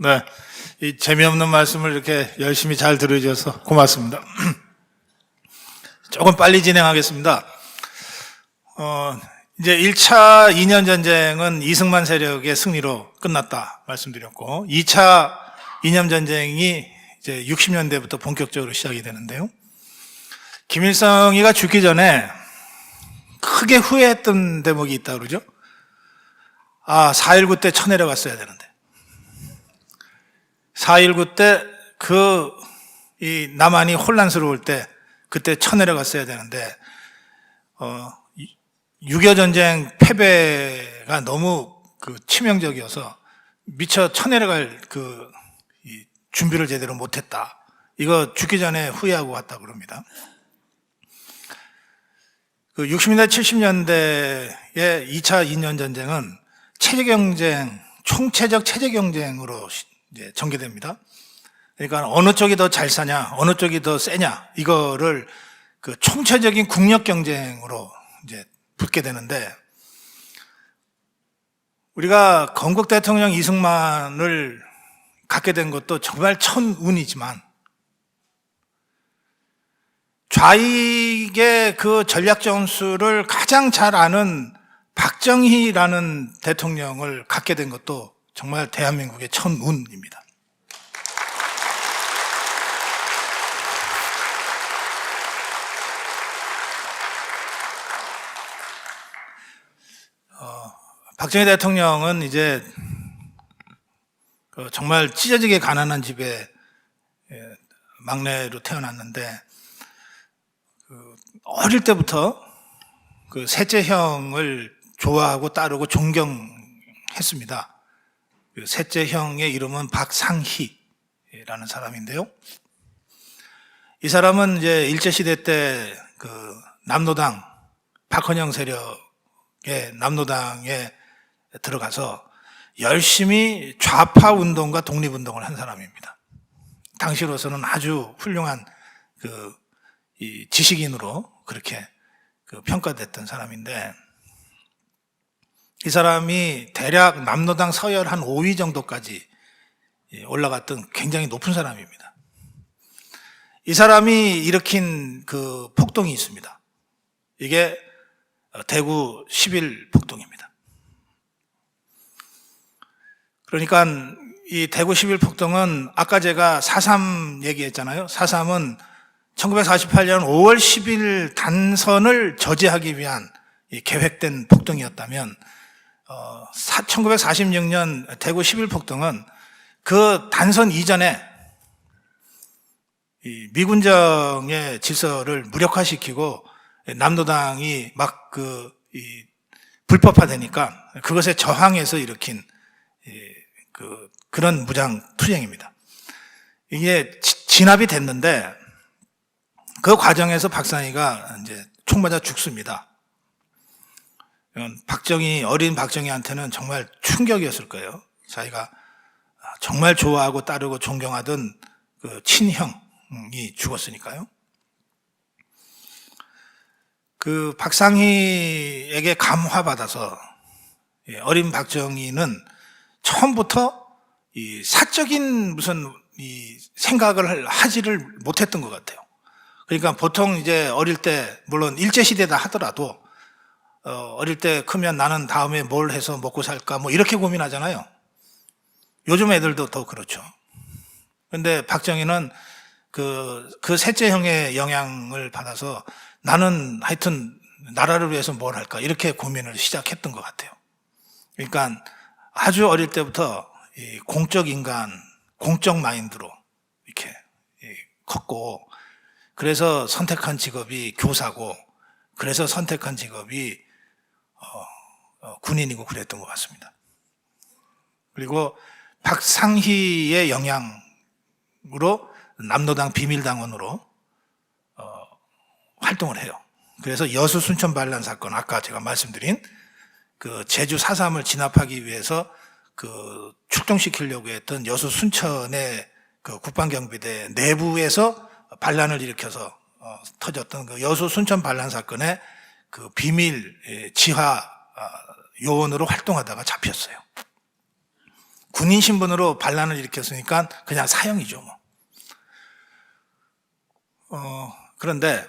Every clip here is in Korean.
네, 이 재미없는 말씀을 이렇게 열심히 잘 들어주셔서 고맙습니다. 조금 빨리 진행하겠습니다. 이제 1차 2년 전쟁은 이승만 세력의 승리로 끝났다 말씀드렸고, 2차 2년 전쟁이 이제 60년대부터 본격적으로 시작이 되는데요. 김일성이가 죽기 전에 크게 후회했던 대목이 있다 그러죠. 4.19 때 쳐내려갔어야 되는데. 4.19 때 이 남한이 혼란스러울 때 그때 쳐내려갔어야 되는데, 6.25 전쟁 패배가 너무 치명적이어서 미처 쳐내려갈 이 준비를 제대로 못했다. 이거 죽기 전에 후회하고 왔다 그럽니다. 60년대, 70년대의 2차 2년 전쟁은 체제경쟁, 총체적 체제경쟁으로 이제 전개됩니다. 그러니까 어느 쪽이 더 잘 사냐, 어느 쪽이 더 세냐, 이거를 총체적인 국력 경쟁으로 이제 붙게 되는데, 우리가 건국 대통령 이승만을 갖게 된 것도 정말 천운이지만, 좌익의 전략 전술을 가장 잘 아는 박정희라는 대통령을 갖게 된 것도 정말 대한민국의 천운입니다. 박정희 대통령은 이제 정말 찢어지게 가난한 집에 막내로 태어났는데, 어릴 때부터 셋째 형을 좋아하고 따르고 존경했습니다. 셋째 형의 이름은 박상희라는 사람인데요. 이 사람은 이제 일제시대 때 남노당, 박헌영 세력의 남노당에 들어가서 열심히 좌파 운동과 독립운동을 한 사람입니다. 당시로서는 아주 훌륭한 이 지식인으로 그렇게 평가됐던 사람인데, 이 사람이 대략 남노당 서열 한 5위 정도까지 올라갔던 굉장히 높은 사람입니다. 이 사람이 일으킨 폭동이 있습니다. 이게 대구 10.1 폭동입니다. 그러니까 이 대구 10.1 폭동은 아까 제가 4.3 얘기했잖아요. 4.3은 1948년 5월 10일 단선을 저지하기 위한 계획된 폭동이었다면, 1946년 대구 10.1 폭동은 그 단선 이전에 이 미군정의 질서를 무력화시키고 남노당이 막 불법화되니까 그것에 저항해서 일으킨 그런 무장 투쟁입니다. 이게 진압이 됐는데, 그 과정에서 박상희가 이제 총 맞아 죽습니다. 어린 박정희한테는 정말 충격이었을 거예요. 자기가 정말 좋아하고 따르고 존경하던 친형이 죽었으니까요. 박상희에게 감화받아서 어린 박정희는 처음부터 이 사적인 무슨 생각을 하지를 못했던 것 같아요. 그러니까 보통 이제 어릴 때, 물론 일제시대다 하더라도, 어릴 때 크면 나는 다음에 뭘 해서 먹고 살까, 이렇게 고민하잖아요. 요즘 애들도 더 그렇죠. 근데 박정희는 셋째 형의 영향을 받아서 나는 하여튼 나라를 위해서 뭘 할까, 이렇게 고민을 시작했던 것 같아요. 그러니까 아주 어릴 때부터 이 공적 인간, 공적 마인드로 이렇게 컸고, 그래서 선택한 직업이 교사고, 그래서 선택한 직업이 군인이고 그랬던 것 같습니다. 그리고 박상희의 영향으로 남노당 비밀당원으로 활동을 해요. 그래서 여수 순천 반란 사건, 아까 제가 말씀드린 제주 4.3을 진압하기 위해서 출동시키려고 했던 여수 순천의 국방경비대 내부에서 반란을 일으켜서 터졌던 여수 순천 반란 사건의 비밀 지하 요원으로 활동하다가 잡혔어요. 군인 신분으로 반란을 일으켰으니까 그냥 사형이죠, 뭐. 그런데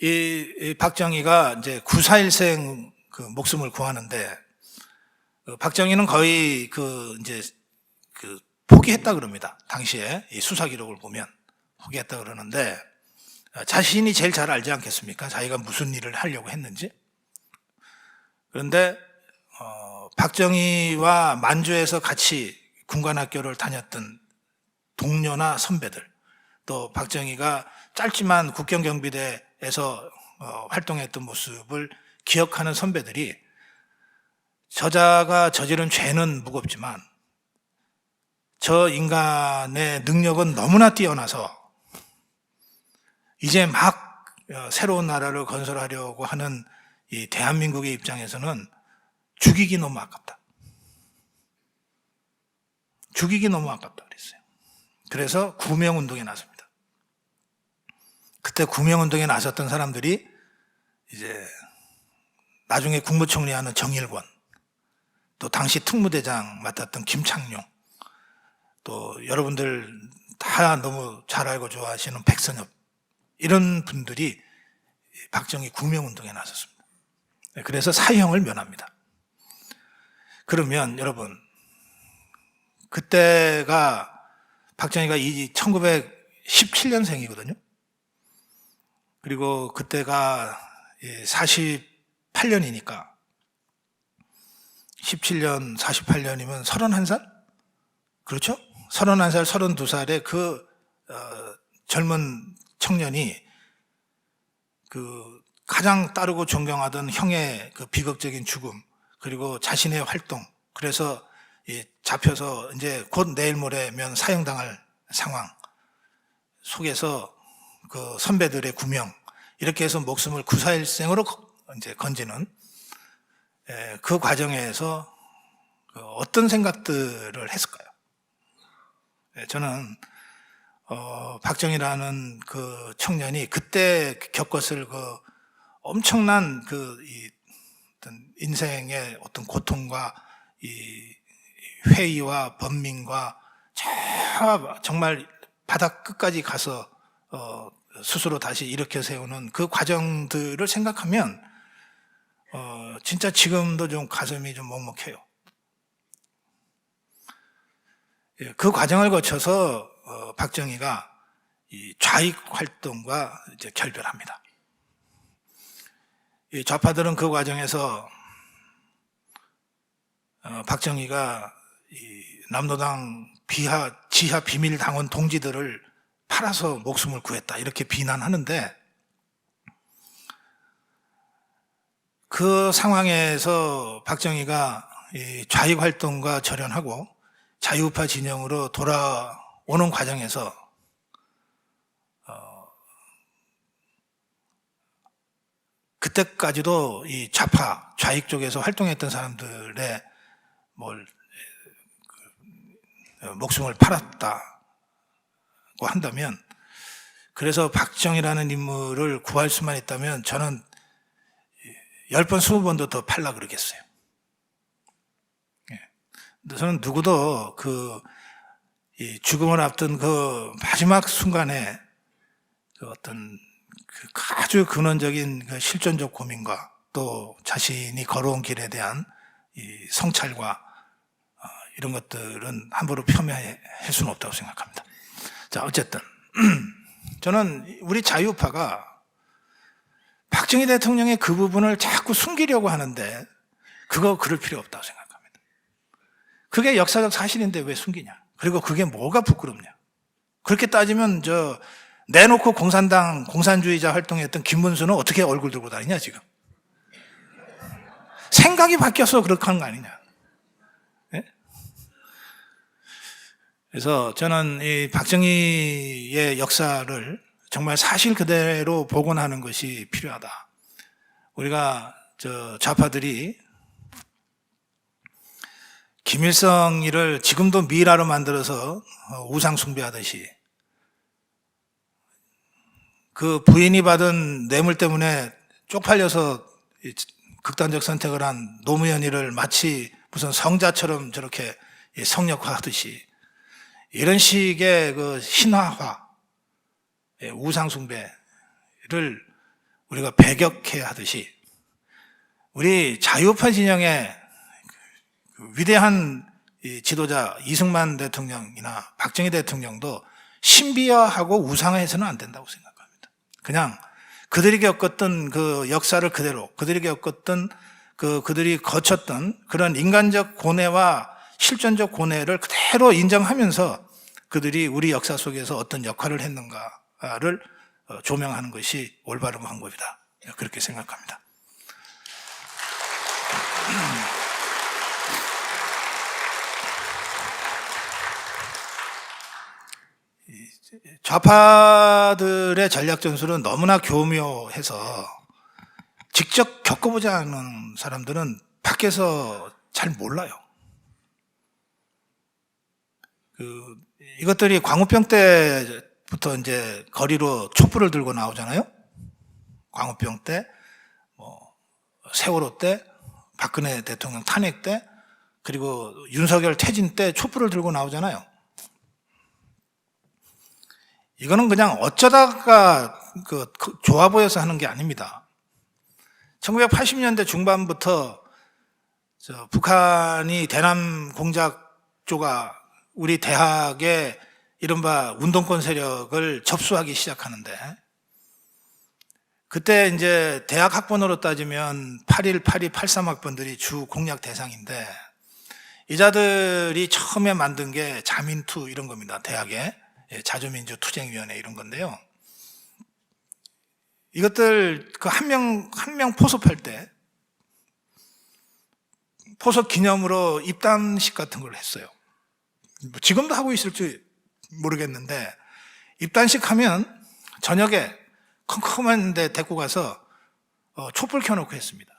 이 박정희가 이제 9.4일생 그 목숨을 구하는데, 박정희는 거의 이제 포기했다 그럽니다. 당시에 이 수사 기록을 보면 포기했다 그러는데, 자신이 제일 잘 알지 않겠습니까? 자기가 무슨 일을 하려고 했는지. 그런데 박정희와 만주에서 같이 군관학교를 다녔던 동료나 선배들, 또 박정희가 짧지만 국경경비대에서 활동했던 모습을 기억하는 선배들이, 저자가 저지른 죄는 무겁지만 저 인간의 능력은 너무나 뛰어나서 이제 막 새로운 나라를 건설하려고 하는 이 대한민국의 입장에서는 죽이기 너무 아깝다. 죽이기 너무 아깝다 그랬어요. 그래서 구명운동에 나섭니다. 그때 구명운동에 나섰던 사람들이 이제 나중에 국무총리 하는 정일권, 또 당시 특무대장 맡았던 김창룡, 또 여러분들 다 너무 잘 알고 좋아하시는 백선엽, 이런 분들이 박정희 구명운동에 나섰습니다. 그래서 사형을 면합니다. 그러면 여러분, 그때가 박정희가 1917년생이거든요. 그리고 그때가 48년이니까 17년 48년이면 31살? 그렇죠? 31살, 32살의 젊은 청년이 가장 따르고 존경하던 형의 비극적인 죽음, 그리고 자신의 활동, 그래서 잡혀서 이제 곧 내일 모레면 사형당할 상황 속에서 선배들의 구명, 이렇게 해서 목숨을 9.4일생으로 이제 건지는 그 과정에서 어떤 생각들을 했을까요? 저는 박정희라는 그 청년이 그때 겪었을 엄청난 어떤 인생의 어떤 고통과 이 회의와 번민과 정말 바닥 끝까지 가서 스스로 다시 일으켜 세우는 그 과정들을 생각하면 진짜 지금도 좀 가슴이 좀 먹먹해요. 그 과정을 거쳐서 박정희가 이 좌익 활동과 이제 결별합니다. 이 좌파들은 그 과정에서 박정희가 이 남로당 지하 비밀 당원 동지들을 팔아서 목숨을 구했다, 이렇게 비난하는데, 그 상황에서 박정희가 이 좌익 활동과 절연하고 자유우파 진영으로 돌아오는 과정에서 그때까지도 이 좌익 쪽에서 활동했던 사람들의 목숨을 팔았다고 한다면, 그래서 박정희라는 인물을 구할 수만 있다면 저는 10번, 20번도 더 팔라 그러겠어요. 저는 누구도 이 죽음을 앞둔 그 마지막 순간에 어떤 아주 근원적인 실존적 고민과 또 자신이 걸어온 길에 대한 이 성찰과 이런 것들은 함부로 폄훼할 수는 없다고 생각합니다. 자, 어쨌든 저는 우리 자유파가 박정희 대통령의 그 부분을 자꾸 숨기려고 하는데 그럴 필요 없다고 생각합니다. 그게 역사적 사실인데 왜 숨기냐? 그리고 그게 뭐가 부끄럽냐? 그렇게 따지면 내놓고 공산주의자 활동했던 김문수는 어떻게 얼굴 들고 다니냐 지금? 생각이 바뀌어서 그렇게 하는 거 아니냐? 네? 그래서 저는 이 박정희의 역사를 정말 사실 그대로 복원하는 것이 필요하다. 우리가 좌파들이 김일성이를 지금도 미라로 만들어서 우상 숭배하듯이, 그 부인이 받은 뇌물 때문에 쪽팔려서 극단적 선택을 한 노무현이를 마치 무슨 성자처럼 저렇게 성역화하듯이 이런 식의 그 신화화, 우상숭배를 우리가 배격해야 하듯이 우리 자유우파 진영의 위대한 지도자 이승만 대통령이나 박정희 대통령도 신비화하고 우상화해서는 안 된다고 생각합니다. 그냥 그들이 겪었던 그 역사를 그대로, 그들이 겪었던 그들이 거쳤던 그런 인간적 고뇌와 실존적 고뇌를 그대로 인정하면서 그들이 우리 역사 속에서 어떤 역할을 했는가를 조명하는 것이 올바른 방법이다. 그렇게 생각합니다. 좌파들의 전략 전술은 너무나 교묘해서 직접 겪어보지 않은 사람들은 밖에서 잘 몰라요. 이것들이 광우병 때부터 이제 거리로 촛불을 들고 나오잖아요. 광우병 때, 세월호 때, 박근혜 대통령 탄핵 때, 그리고 윤석열 퇴진 때 촛불을 들고 나오잖아요. 이거는 그냥 어쩌다가 좋아 보여서 하는 게 아닙니다. 1980년대 중반부터 북한이 대남 공작조가 우리 대학의 이른바 운동권 세력을 접수하기 시작하는데, 그때 이제 대학 학번으로 따지면 81, 82, 83학번들이 주 공략 대상인데, 이 자들이 처음에 만든 게 자민투 이런 겁니다. 대학에 자주민주 투쟁위원회 이런 건데요. 이것들 그 한 명 포섭할 때 포섭 기념으로 입단식 같은 걸 했어요. 지금도 하고 있을지 모르겠는데, 입단식 하면 저녁에 컴컴한 데 데리고 가서 촛불 켜놓고 했습니다.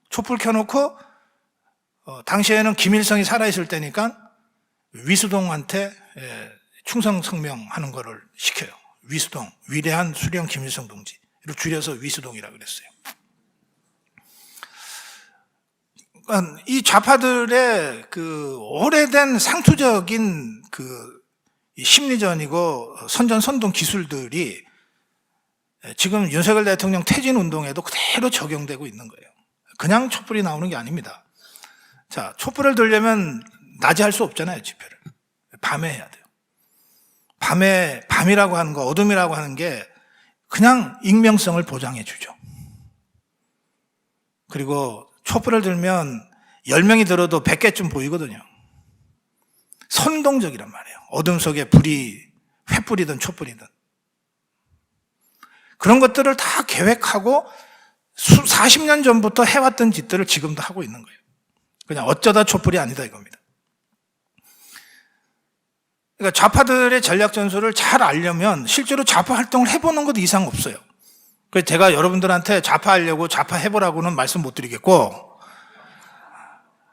촛불 켜놓고 당시에는 김일성이 살아있을 때니까 위수동한테 충성 성명하는 거를 시켜요. 위수동, 위대한 수령 김일성 동지. 이를 줄여서 위수동이라고 그랬어요. 그러니까 이 좌파들의 그 오래된 상투적인 그 심리전이고 선전선동 기술들이 지금 윤석열 대통령 퇴진 운동에도 그대로 적용되고 있는 거예요. 그냥 촛불이 나오는 게 아닙니다. 자, 촛불을 들려면 낮에 할 수 없잖아요, 집회를. 밤에 해야 돼요. 밤이라고 하는 거, 어둠이라고 하는 게 그냥 익명성을 보장해 주죠. 그리고 촛불을 들면 10명이 들어도 100개쯤 보이거든요. 선동적이란 말이에요. 어둠 속에 불이 횃불이든 촛불이든. 그런 것들을 다 계획하고 40년 전부터 해왔던 짓들을 지금도 하고 있는 거예요. 그냥 어쩌다 촛불이 아니다 이겁니다. 그러니까 좌파들의 전략 전술을 잘 알려면 실제로 좌파 활동을 해보는 것 이상 없어요. 그래서 제가 여러분들한테 좌파 하려고 좌파 해보라고는 말씀 못 드리겠고,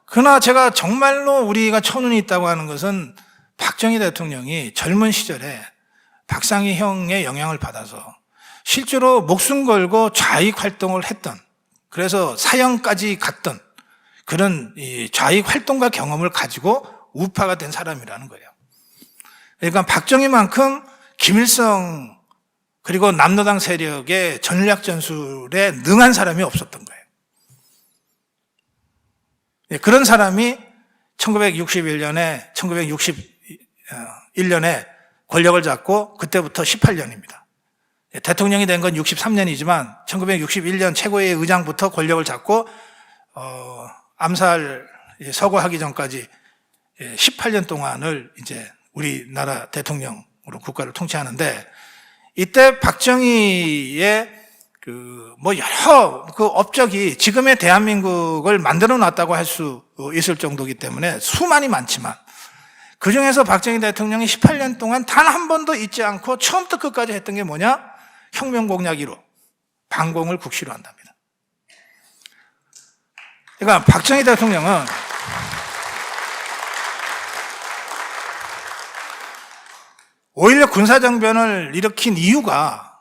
그러나 제가 정말로 우리가 천운이 있다고 하는 것은 박정희 대통령이 젊은 시절에 박상희 형의 영향을 받아서 실제로 목숨 걸고 좌익 활동을 했던, 그래서 사형까지 갔던 그런 좌익 활동가 경험을 가지고 우파가 된 사람이라는 거예요. 그러니까 박정희만큼 김일성 그리고 남로당 세력의 전략 전술에 능한 사람이 없었던 거예요. 그런 사람이 1961년에 권력을 잡고 그때부터 18년입니다. 대통령이 된 건 63년이지만 1961년 최고의 의장부터 권력을 잡고 암살 서거하기 전까지 18년 동안을 이제 우리나라 대통령으로 국가를 통치하는데, 이때 박정희의 여러 업적이 지금의 대한민국을 만들어 놨다고 할 수 있을 정도이기 때문에 수많이 많지만, 그 중에서 박정희 대통령이 18년 동안 단 한 번도 잊지 않고 처음부터 끝까지 했던 게 뭐냐? 혁명 공약 1호, 반공을 국시로 한답니다. 그러니까 박정희 대통령은 오히려 군사정변을 일으킨 이유가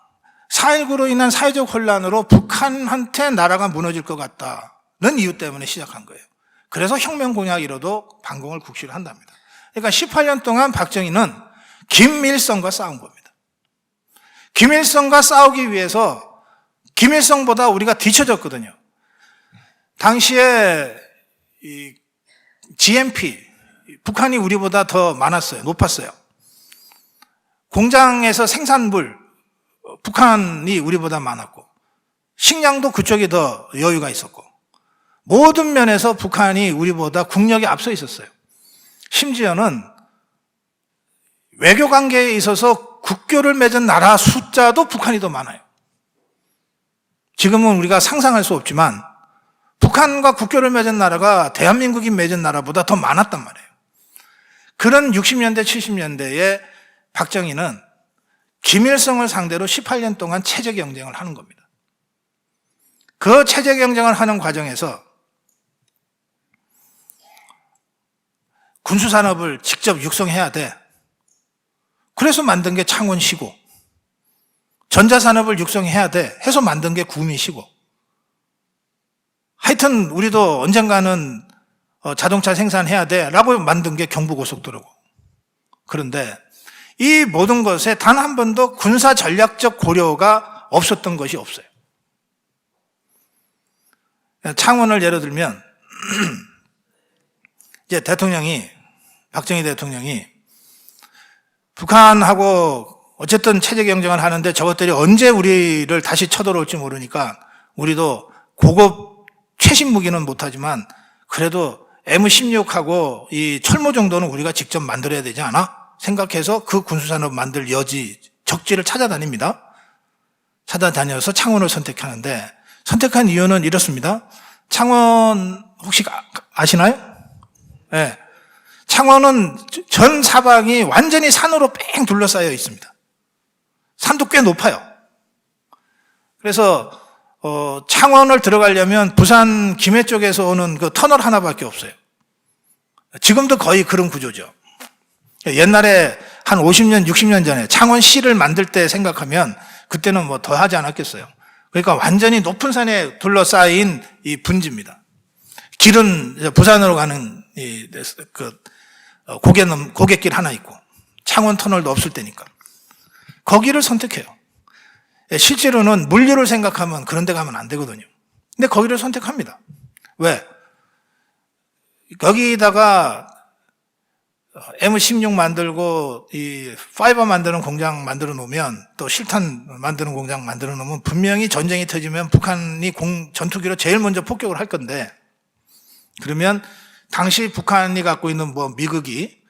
4.19로 인한 사회적 혼란으로 북한한테 나라가 무너질 것 같다는 이유 때문에 시작한 거예요. 그래서 혁명 공약이라도 반공을 국시를 한답니다. 그러니까 18년 동안 박정희는 김일성과 싸운 겁니다. 김일성과 싸우기 위해서 김일성보다 우리가 뒤처졌거든요. 당시에 이 GNP, 북한이 우리보다 더 많았어요. 높았어요. 공장에서 생산물, 북한이 우리보다 많았고, 식량도 그쪽이 더 여유가 있었고, 모든 면에서 북한이 우리보다 국력이 앞서 있었어요. 심지어는 외교 관계에 있어서 국교를 맺은 나라 숫자도 북한이 더 많아요. 지금은 우리가 상상할 수 없지만 북한과 국교를 맺은 나라가 대한민국이 맺은 나라보다 더 많았단 말이에요. 그런 60년대, 70년대에 박정희는 김일성을 상대로 18년 동안 체제 경쟁을 하는 겁니다. 그 체제 경쟁을 하는 과정에서 군수산업을 직접 육성해야 돼. 그래서 만든 게 창원시고, 전자산업을 육성해야 돼 해서 만든 게 구미시고, 하여튼 우리도 언젠가는 자동차 생산해야 돼 라고 만든 게 경부고속도로고. 그런데 이 모든 것에 단 한 번도 군사 전략적 고려가 없었던 것이 없어요. 창원을 예로 들면 이제 박정희 대통령이 북한하고 어쨌든 체제 경쟁을 하는데 저것들이 언제 우리를 다시 쳐들어올지 모르니까 우리도 고급 최신 무기는 못하지만 그래도 M16하고 이 철모 정도는 우리가 직접 만들어야 되지 않아? 생각해서 그 군수산업 만들 여지, 적지를 찾아다닙니다. 찾아다녀서 창원을 선택하는데 선택한 이유는 이렇습니다. 창원 혹시 아시나요? 네. 창원은 전 사방이 완전히 산으로 뺑 둘러싸여 있습니다. 산도 꽤 높아요. 그래서 창원을 들어가려면 부산 김해 쪽에서 오는 그 터널 하나밖에 없어요. 지금도 거의 그런 구조죠. 옛날에 한 50년, 60년 전에 창원시를 만들 때 생각하면 그때는 뭐 더 하지 않았겠어요. 그러니까 완전히 높은 산에 둘러싸인 이 분지입니다. 길은 부산으로 가는 고갯길 하나 있고 창원 터널도 없을 때니까 거기를 선택해요. 실제로는 물류를 생각하면 그런 데 가면 안 되거든요. 근데 거기를 선택합니다. 왜? 거기다가 M16 만들고 이 파이버 만드는 공장 만들어 놓으면 또 실탄 만드는 공장 만들어 놓으면 분명히 전쟁이 터지면 북한이 전투기로 제일 먼저 폭격을 할 건데 그러면 당시 북한이 갖고 있는 미국이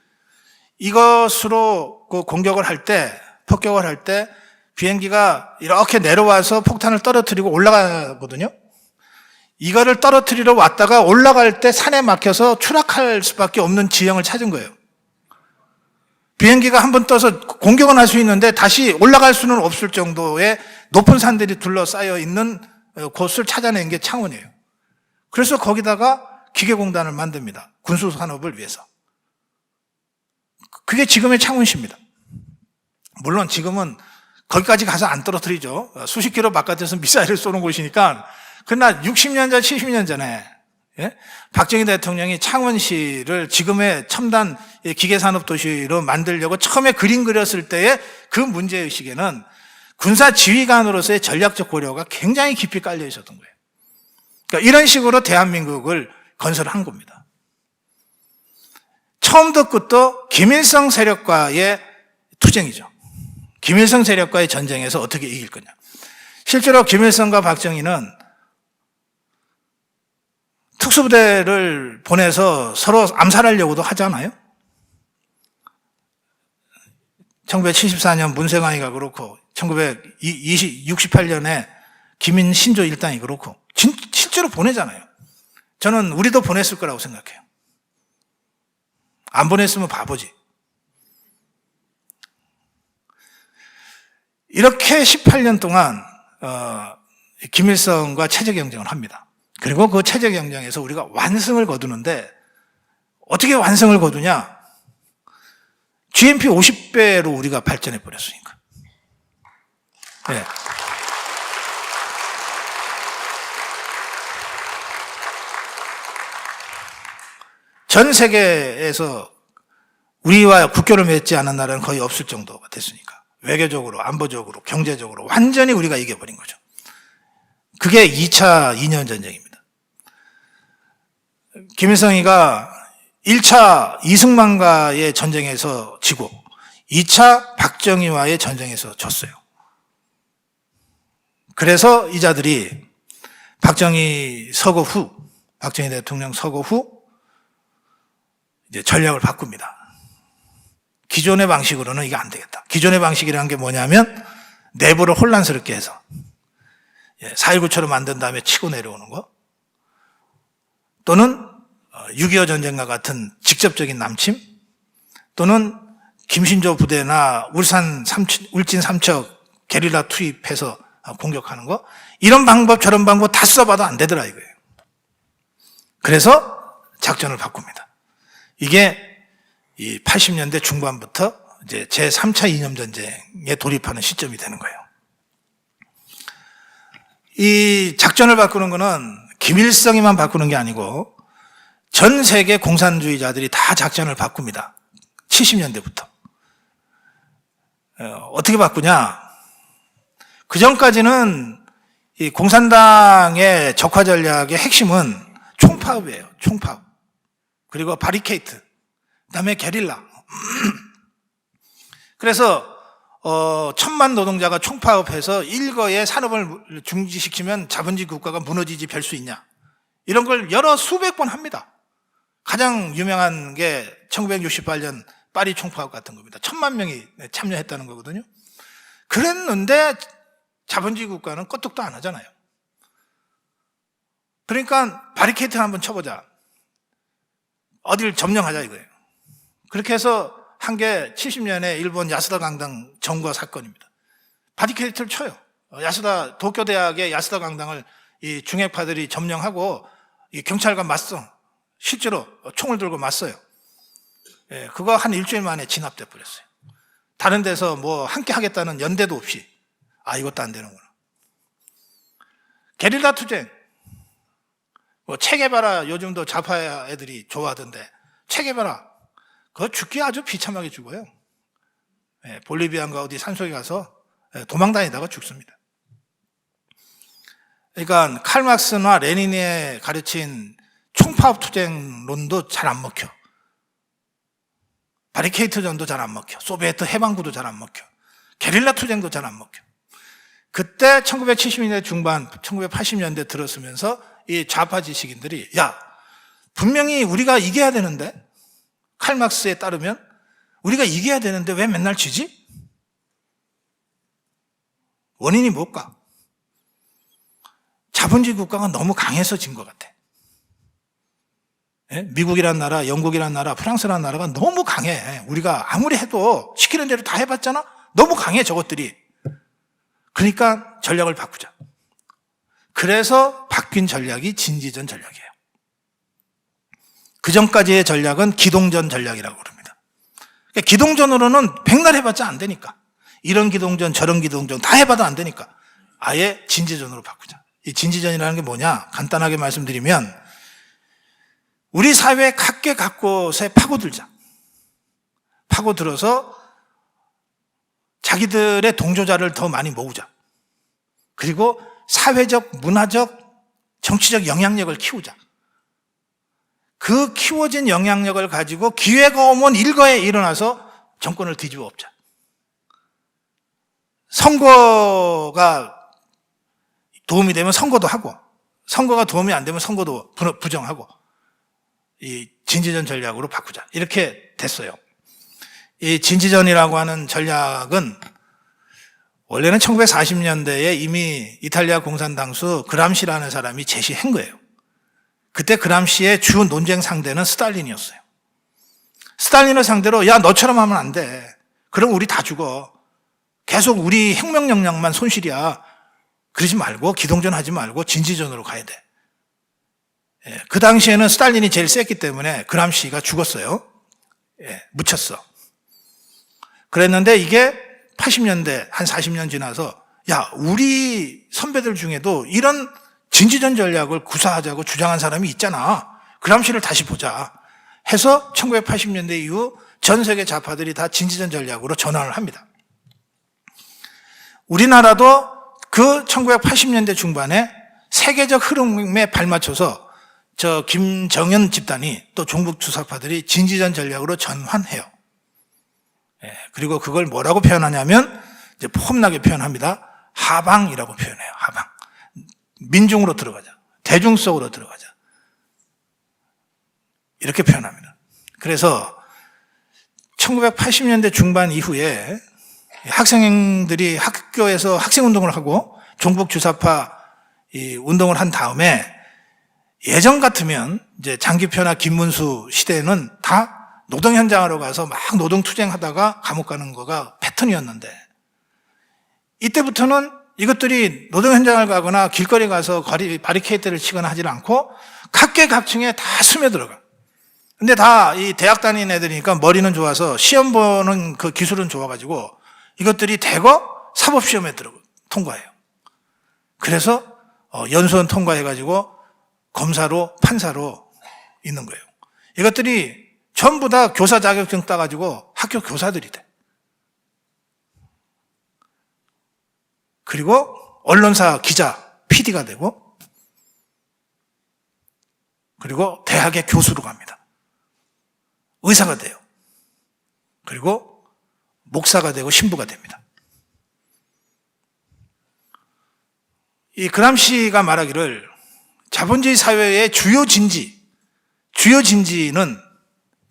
이것으로 공격을 할 때 폭격을 할 때 비행기가 이렇게 내려와서 폭탄을 떨어뜨리고 올라가거든요. 이거를 떨어뜨리러 왔다가 올라갈 때 산에 막혀서 추락할 수밖에 없는 지형을 찾은 거예요. 비행기가 한번 떠서 공격은 할 수 있는데 다시 올라갈 수는 없을 정도의 높은 산들이 둘러싸여 있는 곳을 찾아낸 게 창원이에요. 그래서 거기다가 기계공단을 만듭니다. 군수산업을 위해서. 그게 지금의 창원시입니다. 물론 지금은 거기까지 가서 안 떨어뜨리죠. 수십 킬로 바깥에서 미사일을 쏘는 곳이니까. 그러나 60년 전, 70년 전에 박정희 대통령이 창원시를 지금의 첨단 기계산업 도시로 만들려고 처음에 그림 그렸을 때의 그 문제의식에는 군사지휘관으로서의 전략적 고려가 굉장히 깊이 깔려 있었던 거예요. 그러니까 이런 식으로 대한민국을 건설한 겁니다. 처음도 끝도 김일성 세력과의 투쟁이죠. 김일성 세력과의 전쟁에서 어떻게 이길 거냐. 실제로 김일성과 박정희는 특수부대를 보내서 서로 암살하려고도 하잖아요. 1974년 문세광이가 그렇고 1968년에 김인신조 일당이 그렇고 실제로 보내잖아요. 저는 우리도 보냈을 거라고 생각해요. 안 보냈으면 바보지. 이렇게 18년 동안 김일성과 체제 경쟁을 합니다. 그리고 그 체제 경쟁에서 우리가 완승을 거두는데 어떻게 완승을 거두냐? GNP 50배로 우리가 발전해 버렸으니까. 네. 전 세계에서 우리와 국교를 맺지 않은 나라는 거의 없을 정도가 됐으니까 외교적으로, 안보적으로, 경제적으로 완전히 우리가 이겨버린 거죠. 그게 2차 2년 전쟁입니다. 김일성이가 1차 이승만과의 전쟁에서 지고 2차 박정희와의 전쟁에서 졌어요. 그래서 이 자들이 박정희 대통령 서거 후 이제 전략을 바꿉니다. 기존의 방식으로는 이게 안 되겠다. 기존의 방식이라는 게 뭐냐면 내부를 혼란스럽게 해서 4.19처럼 만든 다음에 치고 내려오는 거, 또는 6.25 전쟁과 같은 직접적인 남침, 또는 김신조 부대나 울진 삼척 게릴라 투입해서 공격하는 거, 이런 방법 저런 방법 다 써봐도 안 되더라 이거예요. 그래서 작전을 바꿉니다. 이게 이 80년대 중반부터 이제 제3차 이념전쟁에 돌입하는 시점이 되는 거예요. 이 작전을 바꾸는 거는 김일성이만 바꾸는 게 아니고 전 세계 공산주의자들이 다 작전을 바꿉니다. 70년대부터. 어떻게 바꾸냐? 그 전까지는 이 공산당의 적화 전략의 핵심은 총파업이에요. 총파업. 그리고 바리케이트. 그다음에 게릴라. 그래서 1,000만 노동자가 총파업해서 일거에 산업을 중지시키면 자본주의 국가가 무너지지 별 수 있냐. 이런 걸 여러 수백 번 합니다. 가장 유명한 게 1968년 파리 총파업 같은 겁니다. 1,000만 명이 참여했다는 거거든요. 그랬는데 자본주의 국가는 끄떡도 안 하잖아요. 그러니까 바리케이트 한번 쳐보자. 어딜 점령하자 이거예요. 그렇게 해서 한 게 70년에 일본 야스다 강당 점거 사건입니다. 바리케이트를 쳐요. 도쿄대학의 야스다 강당을 이 중핵파들이 점령하고 이 경찰과 맞서 실제로 총을 들고 맞서요. 예, 그거 한 일주일 만에 진압돼 버렸어요. 다른 데서 뭐 함께 하겠다는 연대도 없이 이것도 안 되는구나. 게릴라 투쟁. 뭐 체게바라 요즘도 좌파 애들이 좋아하던데 체게바라 그거 죽기 아주 비참하게 죽어요. 예, 볼리비아인가 어디 산속에 가서 도망다니다가 죽습니다. 그러니까 칼막스나 레닌이 가르친 총파업 투쟁론도 잘 안 먹혀. 바리케이트전도 잘 안 먹혀. 소비에트 해방구도 잘 안 먹혀. 게릴라 투쟁도 잘 안 먹혀. 그때 1970년대 중반, 1980년대 들었으면서 이 좌파 지식인들이 분명히 우리가 이겨야 되는데, 칼막스에 따르면 우리가 이겨야 되는데 왜 맨날 지지? 원인이 뭘까? 자본주의 국가가 너무 강해서 진 것 같아. 미국이란 나라, 영국이란 나라, 프랑스란 나라가 너무 강해. 우리가 아무리 해도 시키는 대로 다 해봤잖아? 너무 강해 저것들이. 그러니까 전략을 바꾸자. 그래서 바뀐 전략이 진지전 전략이에요. 그 전까지의 전략은 기동전 전략이라고 그럽니다. 그러니까 기동전으로는 백날 해봤자 안 되니까. 이런 기동전 저런 기동전 다 해봐도 안 되니까 아예 진지전으로 바꾸자. 이 진지전이라는 게 뭐냐? 간단하게 말씀드리면 우리 사회 각계 각곳에 파고들자. 파고들어서 자기들의 동조자를 더 많이 모으자. 그리고 사회적, 문화적, 정치적 영향력을 키우자. 그 키워진 영향력을 가지고 기회가 오면 일거에 일어나서 정권을 뒤집어 엎자. 선거가 도움이 되면 선거도 하고, 선거가 도움이 안 되면 선거도 부정하고, 이 진지전 전략으로 바꾸자. 이렇게 됐어요. 이 진지전이라고 하는 전략은 원래는 1940년대에 이미 이탈리아 공산당수 그람시라는 사람이 제시한 거예요. 그때 그람시의 주 논쟁 상대는 스탈린이었어요. 스탈린을 상대로 너처럼 하면 안 돼. 그럼 우리 다 죽어. 계속 우리 혁명 역량만 손실이야. 그러지 말고 기동전 하지 말고 진지전으로 가야 돼. 그 당시에는 스탈린이 제일 셌기 때문에 그람시가 죽었어요. 묻혔어. 그랬는데 이게 80년대 한 40년 지나서 우리 선배들 중에도 이런 진지전 전략을 구사하자고 주장한 사람이 있잖아. 그람시를 다시 보자. 해서 1980년대 이후 전 세계 좌파들이 다 진지전 전략으로 전환을 합니다. 우리나라도 그 1980년대 중반에 세계적 흐름에 발맞춰서 저 김정은 집단이 또 종북 주사파들이 진지전 전략으로 전환해요. 그리고 그걸 뭐라고 표현하냐면 이제 폼나게 표현합니다. 하방이라고 표현해요. 하방. 민중으로 들어가자. 대중 속으로 들어가자. 이렇게 표현합니다. 그래서 1980년대 중반 이후에 학생들이 학교에서 학생운동을 하고 종북 주사파 운동을 한 다음에 예전 같으면 이제 장기표나 김문수 시대에는 다 노동 현장으로 가서 막 노동 투쟁하다가 감옥 가는 거가 패턴이었는데 이때부터는 이것들이 노동 현장을 가거나 길거리 가서 바리케이트를 치거나 하질 않고 각계각층에 다 스며들어가. 근데 다 이 대학 다니는 애들이니까 머리는 좋아서 시험 보는 그 기술은 좋아가지고 이것들이 대거 사법시험에 통과해요. 그래서 연수원 통과해가지고 검사로 판사로 있는 거예요. 이것들이 전부 다 교사 자격증 따가지고 학교 교사들이 돼. 그리고 언론사 기자, PD가 되고 그리고 대학의 교수로 갑니다. 의사가 돼요. 그리고 목사가 되고 신부가 됩니다. 이 그람시가 말하기를 자본주의 사회의 주요 진지는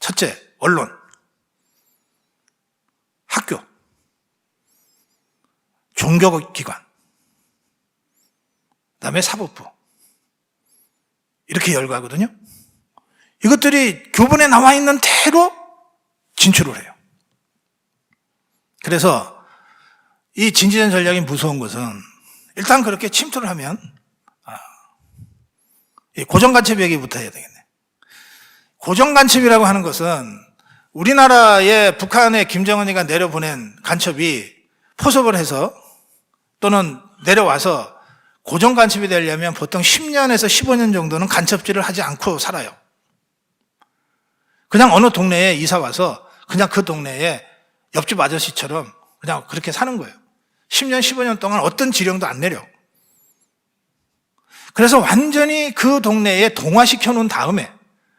첫째, 언론, 학교, 종교기관, 그다음에 사법부 이렇게 열거하거든요. 이것들이 교본에 나와 있는 대로 진출을 해요. 그래서 이 진지전 전략이 무서운 것은 일단 그렇게 침투를 하면 고정간첩 얘기부터 해야 되겠네. 고정간첩이라고 하는 것은 우리나라에 북한에 김정은이가 내려보낸 간첩이 포섭을 해서 또는 내려와서 고정간첩이 되려면 보통 10년에서 15년 정도는 간첩질을 하지 않고 살아요. 그냥 어느 동네에 이사 와서 그냥 그 동네에 옆집 아저씨처럼 그냥 그렇게 사는 거예요. 10년, 15년 동안 어떤 지령도 안 내려. 그래서 완전히 그 동네에 동화시켜 놓은 다음에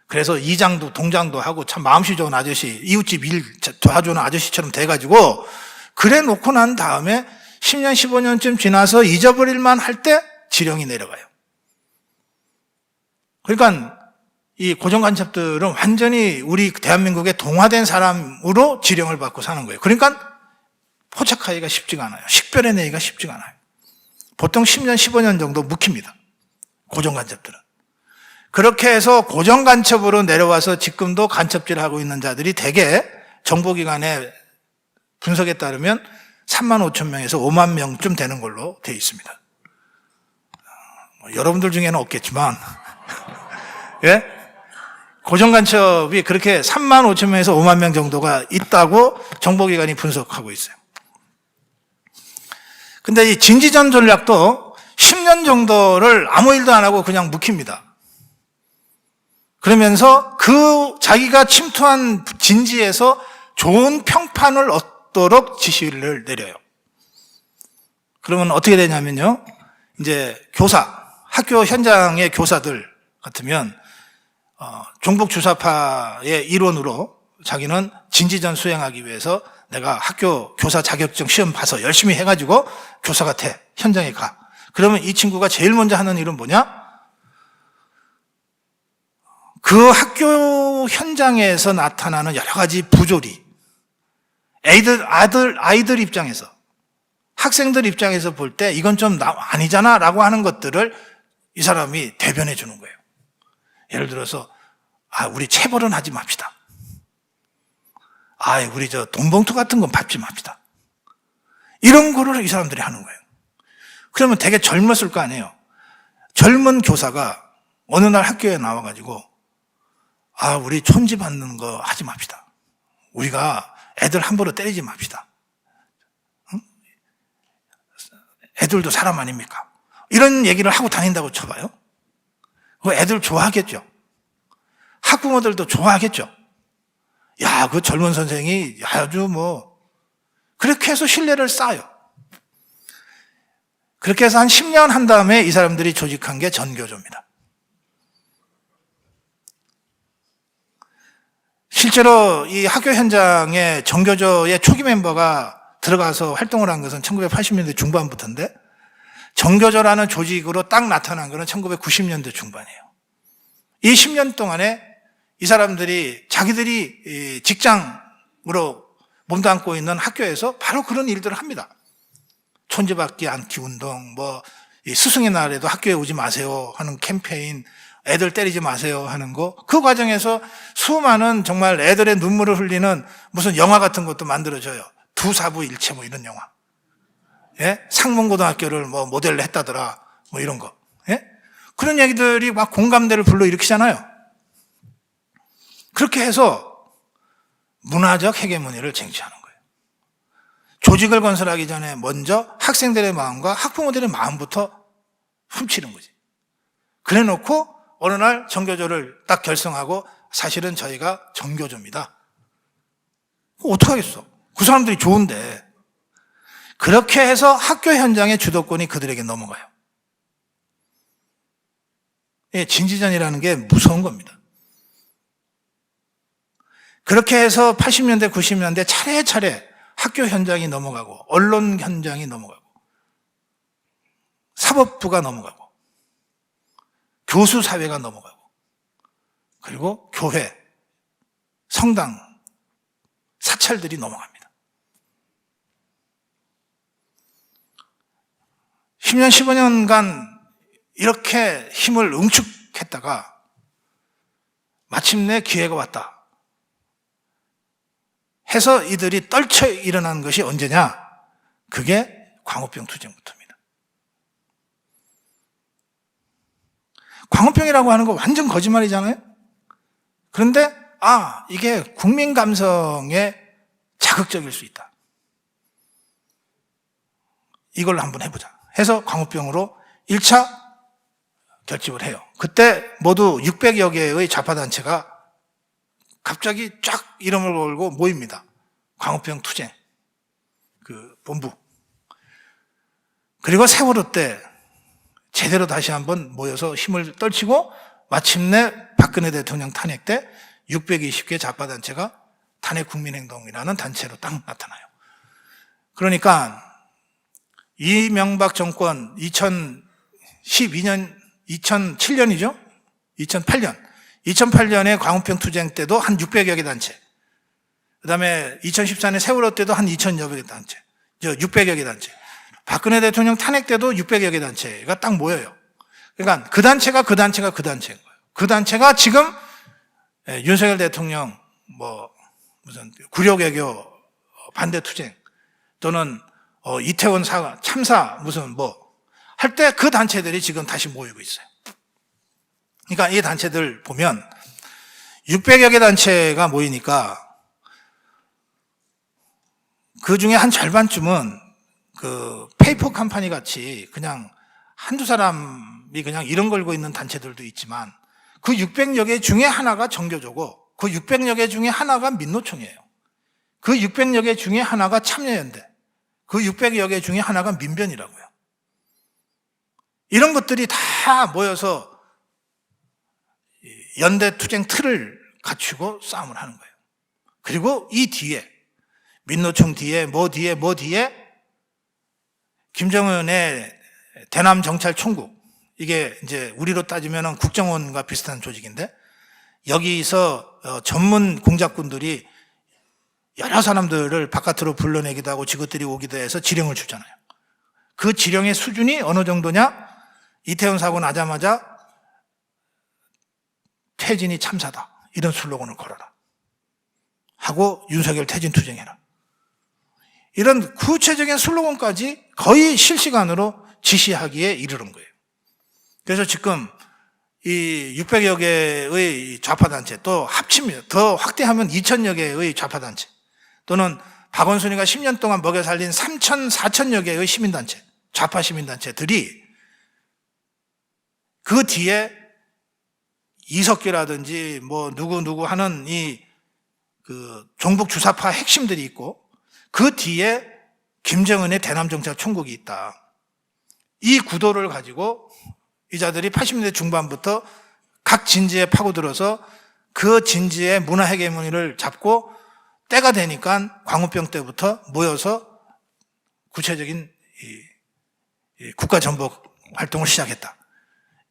그래서 이장도 동장도 하고 참 마음씨 좋은 아저씨, 이웃집 일 도와주는 아저씨처럼 돼가지고 그래 놓고 난 다음에 10년, 15년쯤 지나서 잊어버릴만 할 때 지령이 내려가요. 그러니까 이 고정간첩들은 완전히 우리 대한민국의 동화된 사람으로 지령을 받고 사는 거예요. 그러니까 포착하기가 쉽지가 않아요. 식별해내기가 쉽지가 않아요. 보통 10년, 15년 정도 묵힙니다. 고정간첩들은. 그렇게 해서 고정간첩으로 내려와서 지금도 간첩질을 하고 있는 자들이 대개 정보기관의 분석에 따르면 3만 5천 명에서 5만 명쯤 되는 걸로 되어 있습니다. 여러분들 중에는 없겠지만 예? 고정간첩이 그렇게 3만 5천 명에서 5만 명 정도가 있다고 정보기관이 분석하고 있어요. 근데 이 진지전 전략도 10년 정도를 아무 일도 안 하고 그냥 묵힙니다. 그러면서 그 자기가 침투한 진지에서 좋은 평판을 얻도록 지시를 내려요. 그러면 어떻게 되냐면요. 이제 학교 현장의 교사들 같으면 종북 주사파의 일원으로 자기는 진지전 수행하기 위해서 내가 학교 교사 자격증 시험 봐서 열심히 해가지고 교사가 돼. 현장에 가. 그러면 이 친구가 제일 먼저 하는 일은 뭐냐? 그 학교 현장에서 나타나는 여러 가지 부조리, 아이들 입장에서, 학생들 입장에서 볼 때 이건 좀 아니잖아 라고 하는 것들을 이 사람이 대변해 주는 거예요. 예를 들어서, 우리 체벌은 하지 맙시다. 우리 돈 봉투 같은 건 밟지 맙시다. 이런 거를 이 사람들이 하는 거예요. 그러면 되게 젊었을 거 아니에요. 젊은 교사가 어느 날 학교에 나와가지고 우리 촌지 받는 거 하지 맙시다. 우리가 애들 함부로 때리지 맙시다. 응? 애들도 사람 아닙니까? 이런 얘기를 하고 다닌다고 쳐봐요. 그 애들 좋아하겠죠. 학부모들도 좋아하겠죠. 야, 그 젊은 선생이 아주 그렇게 해서 신뢰를 쌓아요. 그렇게 해서 한 10년 한 다음에 이 사람들이 조직한 게 전교조입니다. 실제로 이 학교 현장에 전교조의 초기 멤버가 들어가서 활동을 한 것은 1980년대 중반부터인데, 전교조라는 조직으로 딱 나타난 것은 1990년대 중반이에요. 이 10년 동안에 이 사람들이 자기들이 직장으로 몸담고 있는 학교에서 바로 그런 일들을 합니다. 촌지받기 않기 운동, 스승의 날에도 학교에 오지 마세요 하는 캠페인, 애들 때리지 마세요 하는 거, 그 과정에서 수많은 정말 애들의 눈물을 흘리는 무슨 영화 같은 것도 만들어져요. 두사부일체 이런 영화. 예? 상문고등학교를 모델로 했다더라, 이런 거. 예? 그런 얘기들이 막 공감대를 불러일으키잖아요. 그렇게 해서 문화적 헤게모니를 쟁취하는 거예요. 조직을 건설하기 전에 먼저 학생들의 마음과 학부모들의 마음부터 훔치는 거지. 그래 놓고 어느 날 전교조를 딱 결성하고, 사실은 저희가 전교조입니다. 어떡하겠어? 그 사람들이 좋은데. 그렇게 해서 학교 현장의 주도권이 그들에게 넘어가요. 예, 진지전이라는 게 무서운 겁니다. 그렇게 해서 80년대, 90년대 차례차례 학교 현장이 넘어가고, 언론 현장이 넘어가고, 사법부가 넘어가고, 교수 사회가 넘어가고, 그리고 교회, 성당, 사찰들이 넘어갑니다. 10년, 15년간 이렇게 힘을 응축했다가 마침내 기회가 왔다 해서 이들이 떨쳐 일어난 것이 언제냐? 그게 광우병 투쟁부터입니다. 광우병이라고 하는 거 완전 거짓말이잖아요? 그런데 이게 국민 감성에 자극적일 수 있다. 이걸 한번 해보자 해서 광우병으로 1차 결집을 해요. 그때 모두 600여 개의 좌파단체가 갑자기 쫙 이름을 걸고 모입니다. 광우병 투쟁 그 본부. 그리고 세월호 때 제대로 다시 한번 모여서 힘을 떨치고, 마침내 박근혜 대통령 탄핵 때 620개 좌파단체가 탄핵국민행동이라는 단체로 딱 나타나요. 그러니까 이명박 정권 2012년, 2007년이죠? 2008년에 광우병 투쟁 때도 한 600여 개 단체, 그 다음에 2014년 세월호 때도 한 2000여 개 단체, 600여 개 단체, 박근혜 대통령 탄핵 때도 600여 개 단체가 딱 모여요. 그러니까 그 단체가 그 단체인 거예요. 그 단체가 지금 윤석열 대통령 무슨 구려개교 반대 투쟁 또는 이태원 참사 무슨 할 때 그 단체들이 지금 다시 모이고 있어요. 그러니까 이 단체들 보면 600여 개 단체가 모이니까 그 중에 한 절반쯤은 그 페이퍼 컴퍼니 같이 그냥 한두 사람이 그냥 이름 걸고 있는 단체들도 있지만, 그 600여 개 중에 하나가 전교조고, 그 600여 개 중에 하나가 민노총이에요. 그 600여 개 중에 하나가 참여연대, 그 600여 개 중에 하나가 민변이라고요. 이런 것들이 다 모여서 연대 투쟁 틀을 갖추고 싸움을 하는 거예요. 그리고 이 뒤에 민노총 뒤에 뒤에 김정은의 대남 정찰 총국, 이게 이제 우리로 따지면 국정원과 비슷한 조직인데, 여기서 전문 공작군들이 여러 사람들을 바깥으로 불러내기도 하고 지것들이 오기도 해서 지령을 주잖아요. 그 지령의 수준이 어느 정도냐? 이태원 사고 나자마자 태진이 참사다, 이런 슬로건을 걸어라 하고 윤석열 태진 투쟁해라, 이런 구체적인 슬로건까지 거의 실시간으로 지시하기에 이르는 거예요. 그래서 지금 이 600여 개의 좌파단체, 또 합치면 더 확대하면 2000여 개의 좌파단체, 또는 박원순이가 10년 동안 먹여 살린 4천여 개의 시민단체, 좌파 시민단체들이 그 뒤에 이석기라든지 뭐 누구 하는 그 종북 주사파 핵심들이 있고 그 뒤에 김정은의 대남정책 총국이 있다. 이 구도를 가지고 이 자들이 80년대 중반부터 각 진지에 파고들어서 그 진지의 문화 헤게모니를 잡고 때가 되니까 광우병 때부터 모여서 구체적인 이 국가 전복 활동을 시작했다.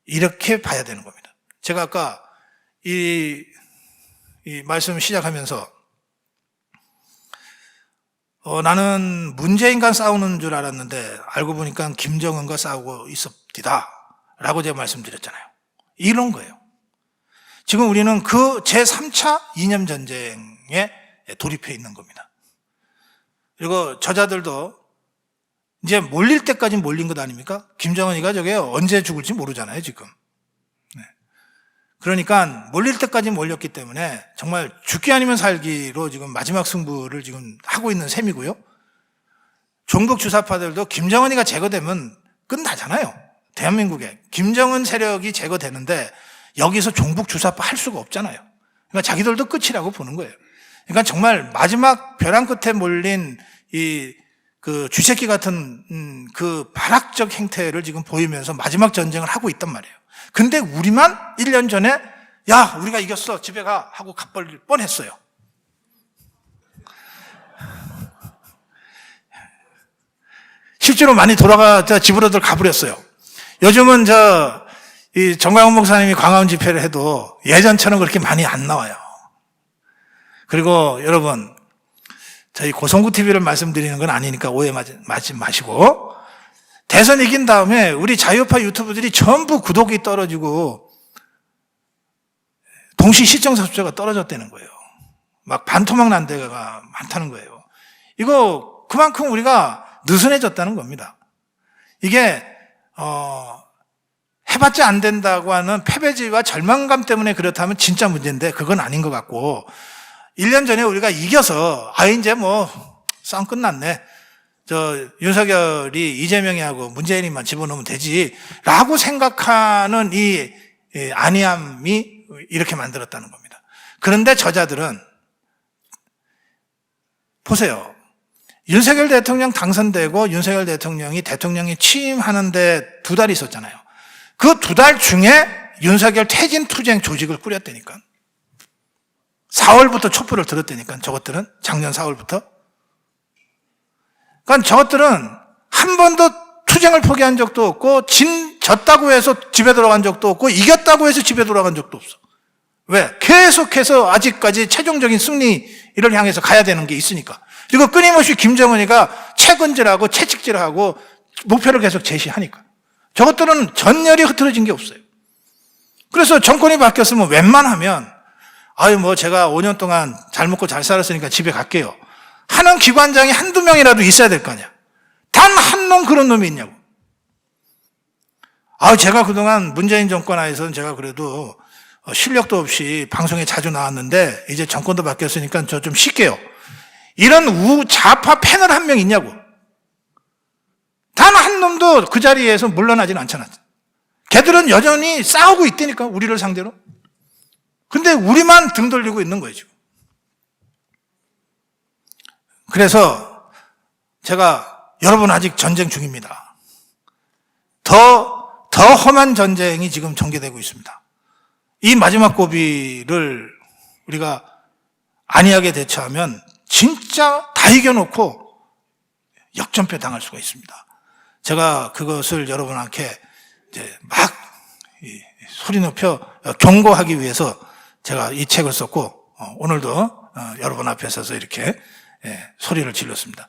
이렇게 봐야 되는 겁니다. 제가 아까 이 말씀을 시작하면서 나는 문재인과 싸우는 줄 알았는데 알고 보니까 김정은과 싸우고 있었디다 라고 제가 말씀드렸잖아요. 이런 거예요. 지금 우리는 그 제3차 이념 전쟁에 돌입해 있는 겁니다. 그리고 저자들도 이제 몰릴 때까지 몰린 것 아닙니까? 김정은이가 저게 언제 죽을지 모르잖아요, 지금. 네. 그러니까 몰릴 때까지 몰렸기 때문에 정말 죽기 아니면 살기로 지금 마지막 승부를 지금 하고 있는 셈이고요. 종북 주사파들도 김정은이가 제거되면 끝나잖아요. 대한민국에. 김정은 세력이 제거되는데 여기서 종북 주사파 할 수가 없잖아요. 그러니까 자기들도 끝이라고 보는 거예요. 그러니까 정말 마지막 벼랑 끝에 몰린 그 쥐새끼 같은 그 발악적 행태를 지금 보이면서 마지막 전쟁을 하고 있단 말이에요. 근데 우리만 1년 전에 야, 우리가 이겼어. 집에 가. 하고 가버릴 뻔했어요. 실제로 많이 집으로들 가버렸어요. 요즘은 이 정광훈 목사님이 광화문 집회를 해도 예전처럼 그렇게 많이 안 나와요. 그리고 여러분, 저희 고성구 TV를 말씀드리는 건 아니니까 오해하지 마시고, 대선 이긴 다음에 우리 자유파 유튜브들이 전부 구독이 떨어지고 동시 시청자 숫자가 떨어졌다는 거예요. 막 반토막 난 데가 많다는 거예요. 이거 그만큼 우리가 느슨해졌다는 겁니다. 이게 해봤자 안 된다고 하는 패배지와 절망감 때문에 그렇다면 진짜 문제인데 그건 아닌 것 같고, 1년 전에 우리가 이겨서 이제 뭐 싸움 끝났네. 윤석열이 이재명이하고 문재인이만 집어넣으면 되지 라고 생각하는 이 안이함이 이렇게 만들었다는 겁니다. 그런데 저자들은 보세요. 윤석열 대통령 당선되고 윤석열 대통령이 대통령이 취임하는데 2달 있었잖아요. 그 2달 중에 윤석열 퇴진 투쟁 조직을 꾸렸다니까. 4월부터 촛불을 들었다니까, 저것들은. 작년 4월부터. 그러니까 저것들은 한 번도 투쟁을 포기한 적도 없고, 졌다고 해서 집에 돌아간 적도 없고, 이겼다고 해서 집에 돌아간 적도 없어. 왜? 계속해서 아직까지 최종적인 승리를 향해서 가야 되는 게 있으니까. 그리고 끊임없이 김정은이가 채근질하고 채찍질하고 목표를 계속 제시하니까. 저것들은 전열이 흐트러진 게 없어요. 그래서 정권이 바뀌었으면 웬만하면 뭐 제가 5년 동안 잘 먹고 잘 살았으니까 집에 갈게요 하는 기관장이 한두 명이라도 있어야 될 거 아니야. 단 한 놈 그런 놈이 있냐고. 제가 그동안 문재인 정권 하에서는 제가 그래도 실력도 없이 방송에 자주 나왔는데 이제 정권도 바뀌었으니까 저 좀 쉴게요. 이런 우좌파 패널 한 명 있냐고. 단 한 놈도 그 자리에서 물러나지는 않잖아. 걔들은 여전히 싸우고 있다니까, 우리를 상대로. 근데 우리만 등 돌리고 있는 거예요, 지금. 그래서 제가 여러분 아직 전쟁 중입니다. 더 험한 전쟁이 지금 전개되고 있습니다. 이 마지막 고비를 우리가 안이하게 대처하면 진짜 다 이겨놓고 역전패 당할 수가 있습니다. 제가 그것을 여러분한테 이제 막 소리 높여 경고하기 위해서 제가 이 책을 썼고, 오늘도 여러분 앞에 서서 이렇게 소리를 질렀습니다.